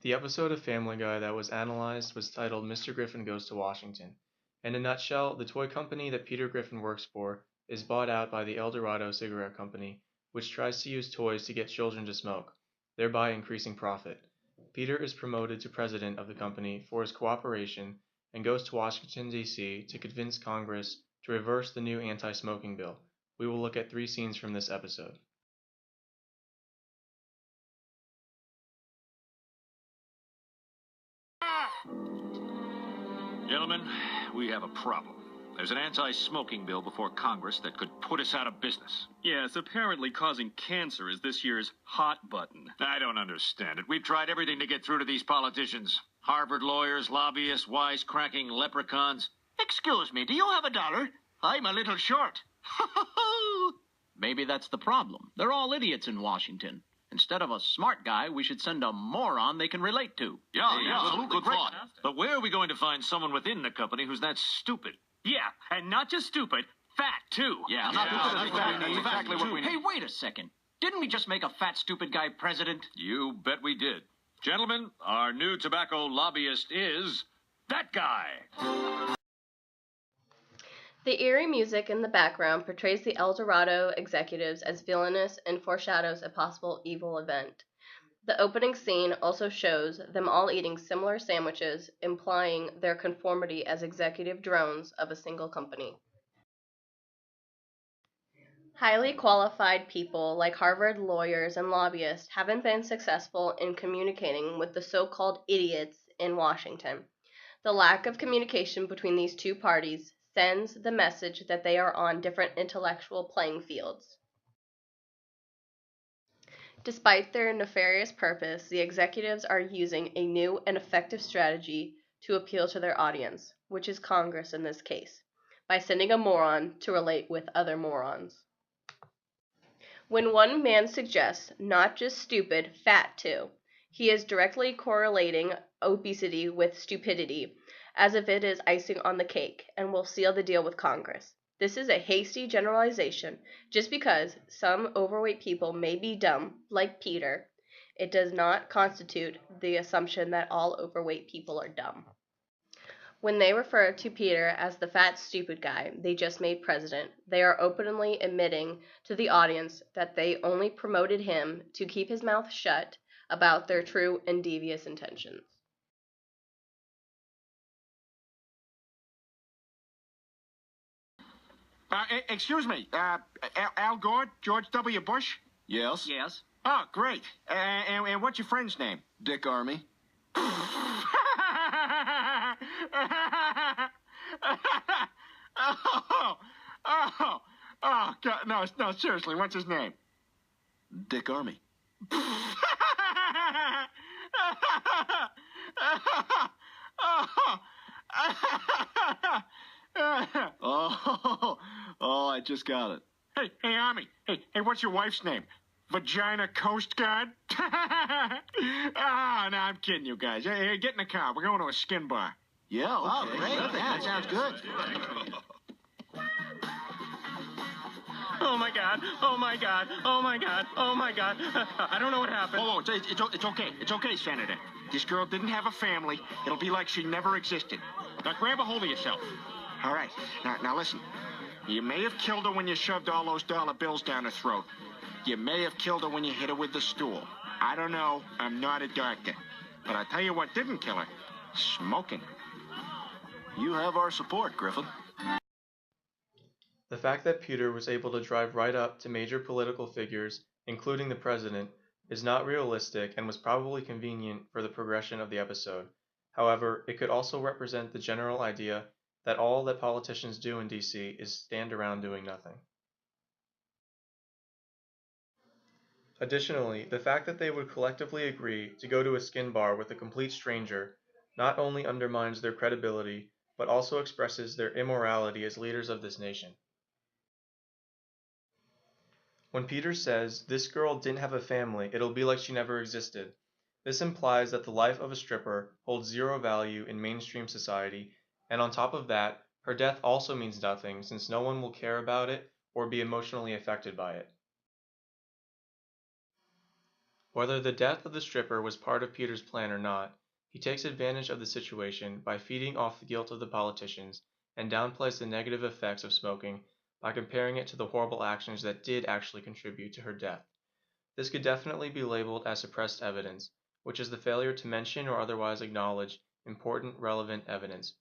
The episode of Family Guy that was analyzed was titled Mr. Griffin Goes to Washington. In a nutshell, the toy company that Peter Griffin works for is bought out by the El Dorado Cigarette Company, which tries to use toys to get children to smoke, thereby increasing profit. Peter is promoted to president of the company for his cooperation and goes to Washington, D.C. to convince Congress to reverse the new anti-smoking bill. We will look at 3 scenes from this episode. Gentlemen, we have a problem. There's an anti-smoking bill before Congress that could put us out of business. Yes, apparently causing cancer is this year's hot button. I don't understand it. We've tried everything to get through to these politicians. Harvard lawyers, lobbyists, wisecracking leprechauns. Excuse me, do you have $1? I'm a little short. Maybe that's the problem. They're all idiots in Washington. Instead of a smart guy, we should send a moron they can relate to. Yeah, absolutely. good thought. But where are we going to find someone within the company who's that stupid? Yeah, and not just stupid, fat, too. That's exactly what we need. Hey, wait a second. Didn't we just make a fat, stupid guy president? You bet we did. Gentlemen, our new tobacco lobbyist is that guy. The eerie music in the background portrays the El Dorado executives as villainous and foreshadows a possible evil event. The opening scene also shows them all eating similar sandwiches, implying their conformity as executive drones of a single company. Highly qualified people like Harvard lawyers and lobbyists haven't been successful in communicating with the so-called idiots in Washington. The lack of communication between these two parties sends the message that they are on different intellectual playing fields. Despite their nefarious purpose, the executives are using a new and effective strategy to appeal to their audience, which is Congress in this case, by sending a moron to relate with other morons. When one man suggests not just stupid, fat too, he is directly correlating obesity with stupidity, as if it is icing on the cake, and will seal the deal with Congress. This is a hasty generalization. Just because some overweight people may be dumb, like Peter, it does not constitute the assumption that all overweight people are dumb. When they refer to Peter as the fat, stupid guy they just made president, they are openly admitting to the audience that they only promoted him to keep his mouth shut about their true and devious intentions. Excuse me, Al Gore, George W. Bush? Yes? Yes. Oh, great. And what's your friend's name? Dick Army. God, no, seriously, what's his name? Dick Army. Oh, I just got it. Hey, Army. Hey, what's your wife's name? Vagina Coast Guard? No, I'm kidding you guys. Hey, get in the car. We're going to a skin bar. Yeah, okay. Oh, great. That sounds good. Oh, my God. Oh, my God. Oh, my God. Oh, my God. I don't know what happened. Oh, it's okay. It's okay, Senator. This girl didn't have a family. It'll be like she never existed. Now, grab a hold of yourself. All right. Now listen. You may have killed her when you shoved all those dollar bills down her throat. You may have killed her when you hit her with the stool. I don't know. I'm not a doctor. But I'll tell you what didn't kill her. Smoking. You have our support, Griffin. The fact that Peter was able to drive right up to major political figures, including the president, is not realistic and was probably convenient for the progression of the episode. However, it could also represent the general idea that all that politicians do in DC is stand around doing nothing. Additionally, the fact that they would collectively agree to go to a skin bar with a complete stranger not only undermines their credibility, but also expresses their immorality as leaders of this nation. When Peter says, "This girl didn't have a family, it'll be like she never existed," this implies that the life of a stripper holds zero value in mainstream society, and on top of that, her death also means nothing since no one will care about it or be emotionally affected by it. Whether the death of the stripper was part of Peter's plan or not, he takes advantage of the situation by feeding off the guilt of the politicians and downplays the negative effects of smoking by comparing it to the horrible actions that did actually contribute to her death. This could definitely be labeled as suppressed evidence, which is the failure to mention or otherwise acknowledge important, relevant evidence.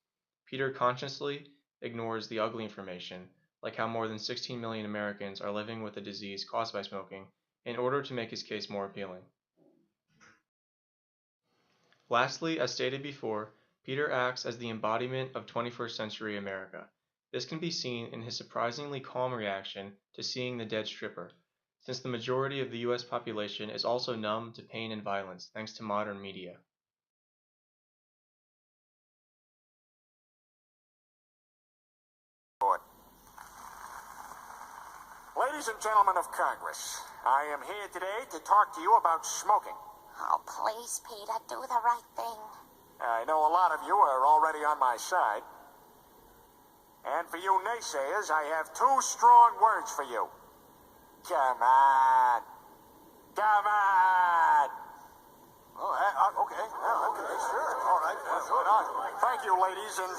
Peter consciously ignores the ugly information, like how more than 16 million Americans are living with a disease caused by smoking, in order to make his case more appealing. Lastly, as stated before, Peter acts as the embodiment of 21st century America. This can be seen in his surprisingly calm reaction to seeing the dead stripper, since the majority of the US population is also numb to pain and violence thanks to modern media. Ladies and gentlemen of Congress, I am here today to talk to you about smoking. Oh, please, Peter, do the right thing. I know a lot of you are already on my side. And for you naysayers, I have two strong words for you. Come on. Come on. Oh, okay. Okay, sure. All right. Thank you, ladies, and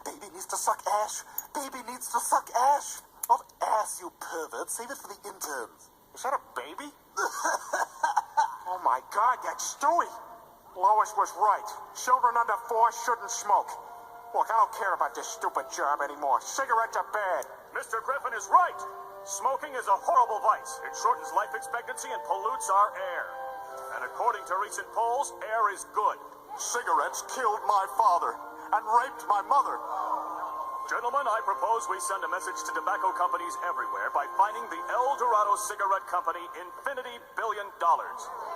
Baby needs to suck ash. Baby needs to suck ash. Not ass, you pervert. Save it for the interns. Is that a baby? Oh my God, that's Stewie. Lois was right. Children under 4 shouldn't smoke. Look, I don't care about this stupid job anymore. Cigarettes are bad. Mr. Griffin is right. Smoking is a horrible vice. It shortens life expectancy and pollutes our air. And according to recent polls, air is good. Cigarettes killed my father and raped my mother. Gentlemen, I propose we send a message to tobacco companies everywhere by fining the El Dorado Cigarette Company $infinity billion.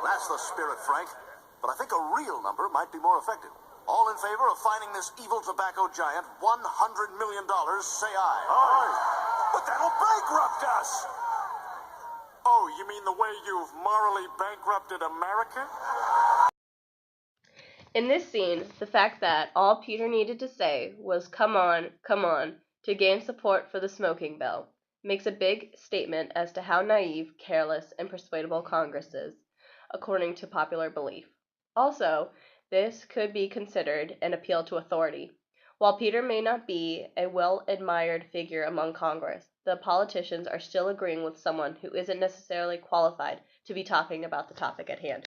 That's the spirit, Frank. But I think a real number might be more effective. All in favor of fining this evil tobacco giant $100 million, say aye. Aye. But that'll bankrupt us. Oh, you mean the way you've morally bankrupted America? In this scene, the fact that all Peter needed to say was come on, to gain support for the smoking bill makes a big statement as to how naive, careless, and persuadable Congress is, according to popular belief. Also, this could be considered an appeal to authority. While Peter may not be a well-admired figure among Congress, the politicians are still agreeing with someone who isn't necessarily qualified to be talking about the topic at hand.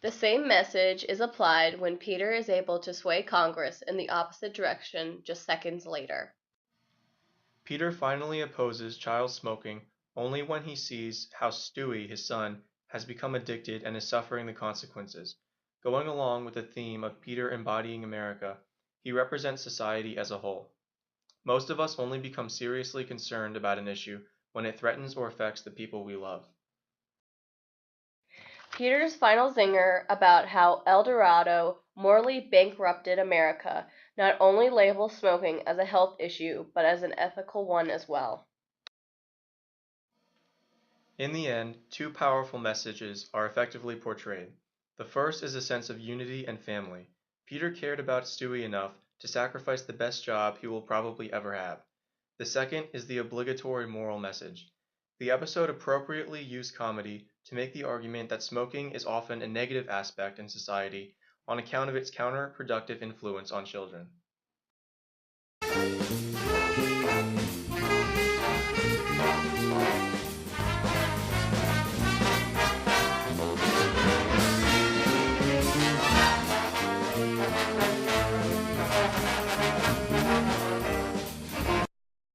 The same message is applied when Peter is able to sway Congress in the opposite direction just seconds later. Peter finally opposes child smoking only when he sees how Stewie, his son, has become addicted and is suffering the consequences. Going along with the theme of Peter embodying America, he represents society as a whole. Most of us only become seriously concerned about an issue when it threatens or affects the people we love. Peter's final zinger about how El Dorado morally bankrupted America not only labels smoking as a health issue, but as an ethical one as well. In the end, two powerful messages are effectively portrayed. The first is a sense of unity and family. Peter cared about Stewie enough to sacrifice the best job he will probably ever have. The second is the obligatory moral message. The episode appropriately used comedy to make the argument that smoking is often a negative aspect in society on account of its counterproductive influence on children.